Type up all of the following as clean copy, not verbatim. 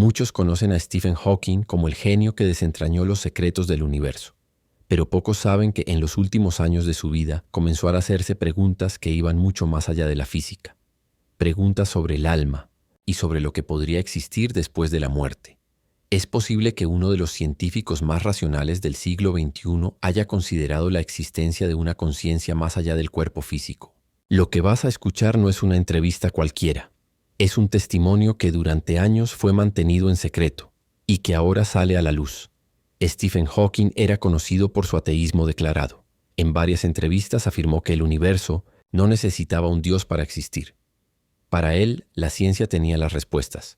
Muchos conocen a Stephen Hawking como el genio que desentrañó los secretos del universo, pero pocos saben que en los últimos años de su vida comenzó a hacerse preguntas que iban mucho más allá de la física, preguntas sobre el alma y sobre lo que podría existir después de la muerte. Es posible que uno de los científicos más racionales del siglo XXI haya considerado la existencia de una conciencia más allá del cuerpo físico. Lo que vas a escuchar no es una entrevista cualquiera. Es un testimonio que durante años fue mantenido en secreto y que ahora sale a la luz. Stephen Hawking era conocido por su ateísmo declarado. En varias entrevistas afirmó que el universo no necesitaba un Dios para existir. Para él, la ciencia tenía las respuestas.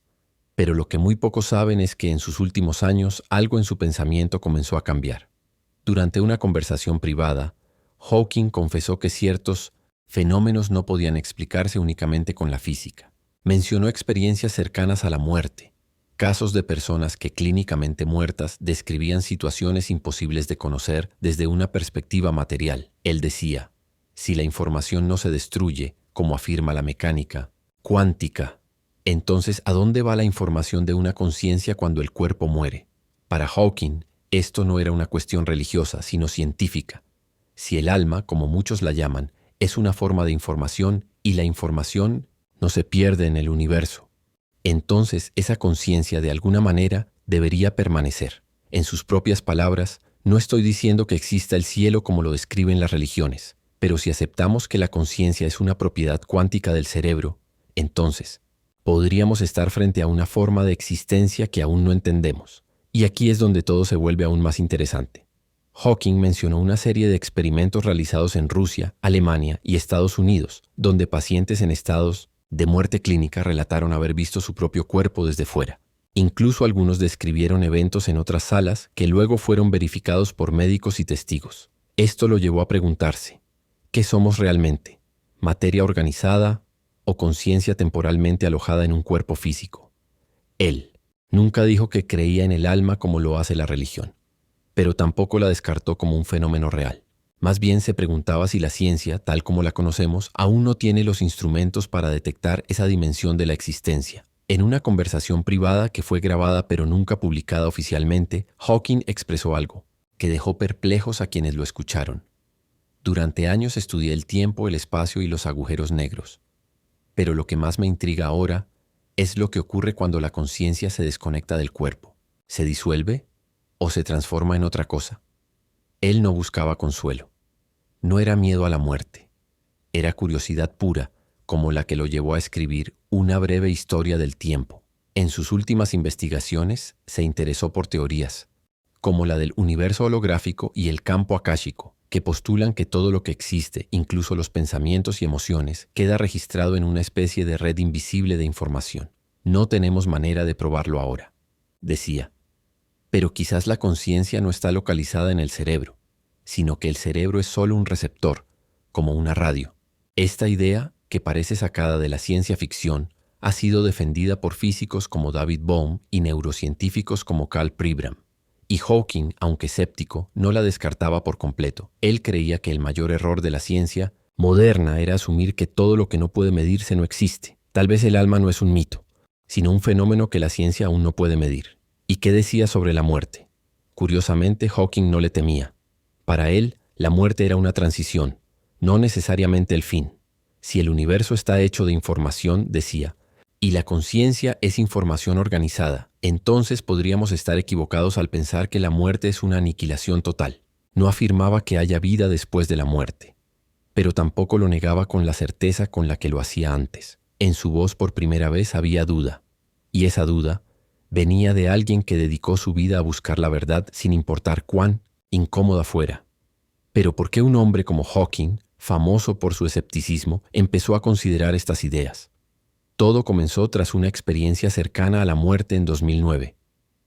Pero lo que muy pocos saben es que en sus últimos años algo en su pensamiento comenzó a cambiar. Durante una conversación privada, Hawking confesó que ciertos fenómenos no podían explicarse únicamente con la física. Mencionó experiencias cercanas a la muerte, casos de personas que clínicamente muertas describían situaciones imposibles de conocer desde una perspectiva material. Él decía, si la información no se destruye, como afirma la mecánica cuántica, entonces, ¿a dónde va la información de una conciencia cuando el cuerpo muere? Para Hawking, esto no era una cuestión religiosa, sino científica. Si el alma, como muchos la llaman, es una forma de información y la información no se pierde en el universo, entonces esa conciencia de alguna manera debería permanecer. En sus propias palabras, no estoy diciendo que exista el cielo como lo describen las religiones, pero si aceptamos que la conciencia es una propiedad cuántica del cerebro, entonces podríamos estar frente a una forma de existencia que aún no entendemos. Y aquí es donde todo se vuelve aún más interesante. Hawking mencionó una serie de experimentos realizados en Rusia, Alemania y Estados Unidos, donde pacientes en estados de muerte clínica relataron haber visto su propio cuerpo desde fuera. Incluso algunos describieron eventos en otras salas que luego fueron verificados por médicos y testigos. Esto lo llevó a preguntarse, ¿qué somos realmente? ¿Materia organizada o conciencia temporalmente alojada en un cuerpo físico? Él nunca dijo que creía en el alma como lo hace la religión, pero tampoco la descartó como un fenómeno real. Más bien se preguntaba si la ciencia, tal como la conocemos, aún no tiene los instrumentos para detectar esa dimensión de la existencia. En una conversación privada que fue grabada pero nunca publicada oficialmente, Hawking expresó algo que dejó perplejos a quienes lo escucharon. Durante años estudié el tiempo, el espacio y los agujeros negros. Pero lo que más me intriga ahora es lo que ocurre cuando la conciencia se desconecta del cuerpo. ¿Se disuelve o se transforma en otra cosa? Él no buscaba consuelo. No era miedo a la muerte. Era curiosidad pura, como la que lo llevó a escribir Una breve historia del tiempo. En sus últimas investigaciones se interesó por teorías, como la del universo holográfico y el campo akáshico, que postulan que todo lo que existe, incluso los pensamientos y emociones, queda registrado en una especie de red invisible de información. No tenemos manera de probarlo ahora, decía. Pero quizás la conciencia no está localizada en el cerebro, sino que el cerebro es solo un receptor, como una radio. Esta idea, que parece sacada de la ciencia ficción, ha sido defendida por físicos como David Bohm y neurocientíficos como Carl Pribram. Y Hawking, aunque escéptico, no la descartaba por completo. Él creía que el mayor error de la ciencia moderna era asumir que todo lo que no puede medirse no existe. Tal vez el alma no es un mito, sino un fenómeno que la ciencia aún no puede medir. ¿Y qué decía sobre la muerte? Curiosamente, Hawking no le temía. Para él, la muerte era una transición, no necesariamente el fin. Si el universo está hecho de información, decía, y la conciencia es información organizada, entonces podríamos estar equivocados al pensar que la muerte es una aniquilación total. No afirmaba que haya vida después de la muerte, pero tampoco lo negaba con la certeza con la que lo hacía antes. En su voz por primera vez había duda, y esa duda venía de alguien que dedicó su vida a buscar la verdad sin importar cuán incómoda fuera. Pero ¿por qué un hombre como Hawking, famoso por su escepticismo, empezó a considerar estas ideas? Todo comenzó tras una experiencia cercana a la muerte en 2009.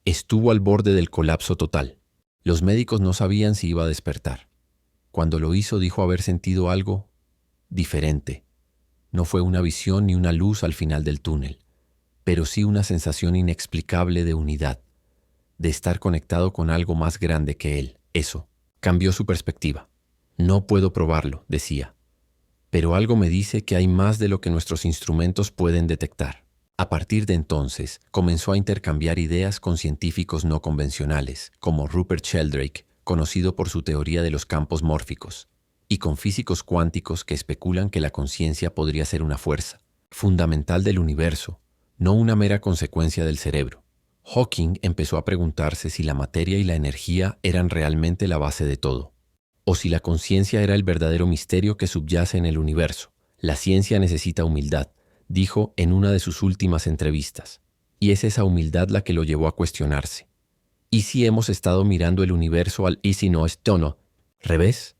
Estuvo al borde del colapso total. Los médicos no sabían si iba a despertar. Cuando lo hizo, dijo haber sentido algo diferente. No fue una visión ni una luz al final del túnel, pero sí una sensación inexplicable de unidad, de estar conectado con algo más grande que él. Eso cambió su perspectiva. No puedo probarlo, decía, pero algo me dice que hay más de lo que nuestros instrumentos pueden detectar. A partir de entonces, comenzó a intercambiar ideas con científicos no convencionales, como Rupert Sheldrake, conocido por su teoría de los campos mórficos, y con físicos cuánticos que especulan que la conciencia podría ser una fuerza fundamental del universo, no una mera consecuencia del cerebro. Hawking empezó a preguntarse si la materia y la energía eran realmente la base de todo, o si la conciencia era el verdadero misterio que subyace en el universo. La ciencia necesita humildad, dijo en una de sus últimas entrevistas, y es esa humildad la que lo llevó a cuestionarse. ¿Y si hemos estado mirando el universo al y si no es tono? ¿Revés?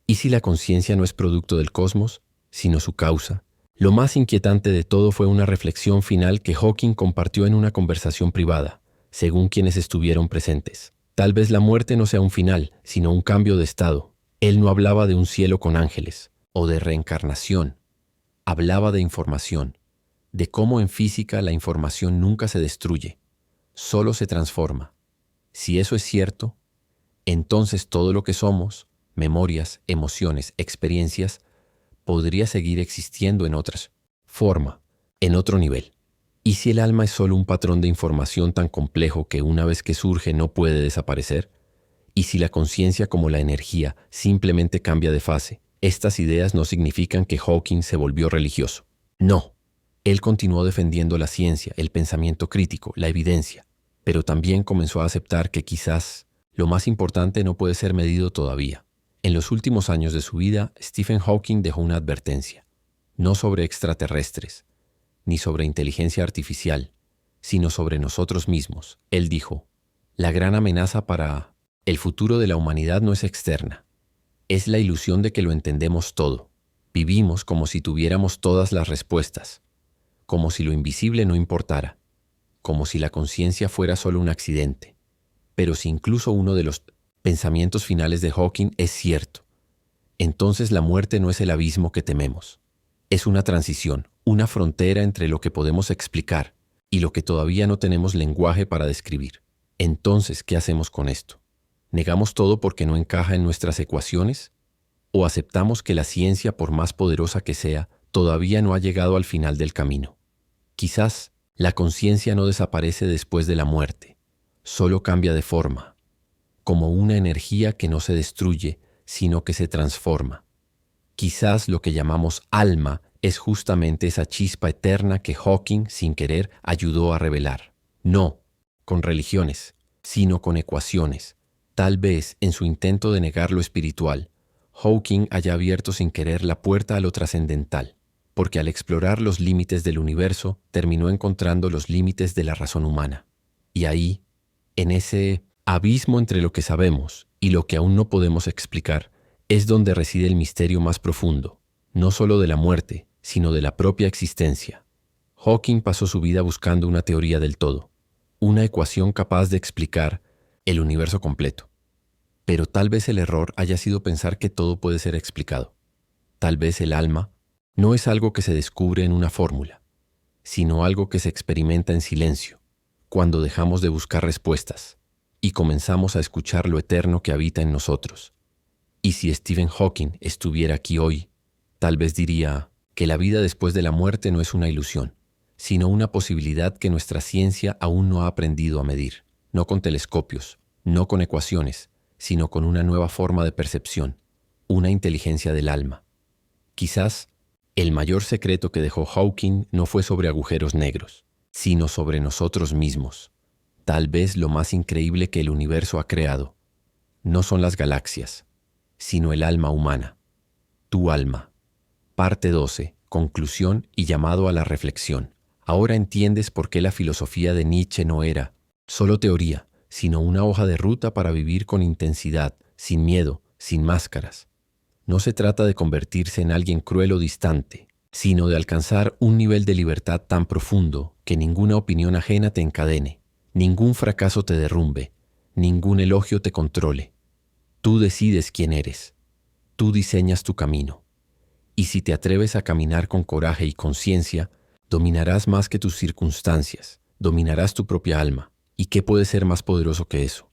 ¿Y si la conciencia no es producto del cosmos, sino su causa? Lo más inquietante de todo fue una reflexión final que Hawking compartió en una conversación privada, según quienes estuvieron presentes. Tal vez la muerte no sea un final, sino un cambio de estado. Él no hablaba de un cielo con ángeles, o de reencarnación. Hablaba de información, de cómo en física la información nunca se destruye, solo se transforma. Si eso es cierto, entonces todo lo que somos, memorias, emociones, experiencias, podría seguir existiendo en otras forma, en otro nivel. ¿Y si el alma es solo un patrón de información tan complejo que una vez que surge no puede desaparecer? ¿Y si la conciencia como la energía simplemente cambia de fase? Estas ideas no significan que Hawking se volvió religioso. No. Él continuó defendiendo la ciencia, el pensamiento crítico, la evidencia, pero también comenzó a aceptar que quizás lo más importante no puede ser medido todavía. En los últimos años de su vida, Stephen Hawking dejó una advertencia, no sobre extraterrestres, ni sobre inteligencia artificial, sino sobre nosotros mismos. Él dijo, la gran amenaza para el futuro de la humanidad no es externa, es la ilusión de que lo entendemos todo. Vivimos como si tuviéramos todas las respuestas, como si lo invisible no importara, como si la conciencia fuera solo un accidente. Pero si incluso uno de los pensamientos finales de Hawking es cierto, entonces la muerte no es el abismo que tememos. Es una transición, una frontera entre lo que podemos explicar y lo que todavía no tenemos lenguaje para describir. Entonces, ¿qué hacemos con esto? ¿Negamos todo porque no encaja en nuestras ecuaciones? ¿O aceptamos que la ciencia, por más poderosa que sea, todavía no ha llegado al final del camino? Quizás la conciencia no desaparece después de la muerte, solo cambia de forma, como una energía que no se destruye, sino que se transforma. Quizás lo que llamamos alma es justamente esa chispa eterna que Hawking, sin querer, ayudó a revelar. No con religiones, sino con ecuaciones. Tal vez, en su intento de negar lo espiritual, Hawking haya abierto sin querer la puerta a lo trascendental, porque al explorar los límites del universo, terminó encontrando los límites de la razón humana. Y ahí, en ese abismo entre lo que sabemos y lo que aún no podemos explicar, es donde reside el misterio más profundo, no solo de la muerte, sino de la propia existencia. Hawking pasó su vida buscando una teoría del todo, una ecuación capaz de explicar el universo completo. Pero tal vez el error haya sido pensar que todo puede ser explicado. Tal vez el alma no es algo que se descubre en una fórmula, sino algo que se experimenta en silencio, cuando dejamos de buscar respuestas y comenzamos a escuchar lo eterno que habita en nosotros. Y si Stephen Hawking estuviera aquí hoy, tal vez diría que la vida después de la muerte no es una ilusión, sino una posibilidad que nuestra ciencia aún no ha aprendido a medir, no con telescopios, no con ecuaciones, sino con una nueva forma de percepción, una inteligencia del alma. Quizás el mayor secreto que dejó Hawking no fue sobre agujeros negros, sino sobre nosotros mismos. Tal vez lo más increíble que el universo ha creado no son las galaxias, sino el alma humana. Tu alma. Parte 12. Conclusión y llamado a la reflexión. Ahora entiendes por qué la filosofía de Nietzsche no era solo teoría, sino una hoja de ruta para vivir con intensidad, sin miedo, sin máscaras. No se trata de convertirse en alguien cruel o distante, sino de alcanzar un nivel de libertad tan profundo que ninguna opinión ajena te encadene, ningún fracaso te derrumbe, ningún elogio te controle. Tú decides quién eres, tú diseñas tu camino. Y si te atreves a caminar con coraje y conciencia, dominarás más que tus circunstancias, dominarás tu propia alma. ¿Y qué puede ser más poderoso que eso?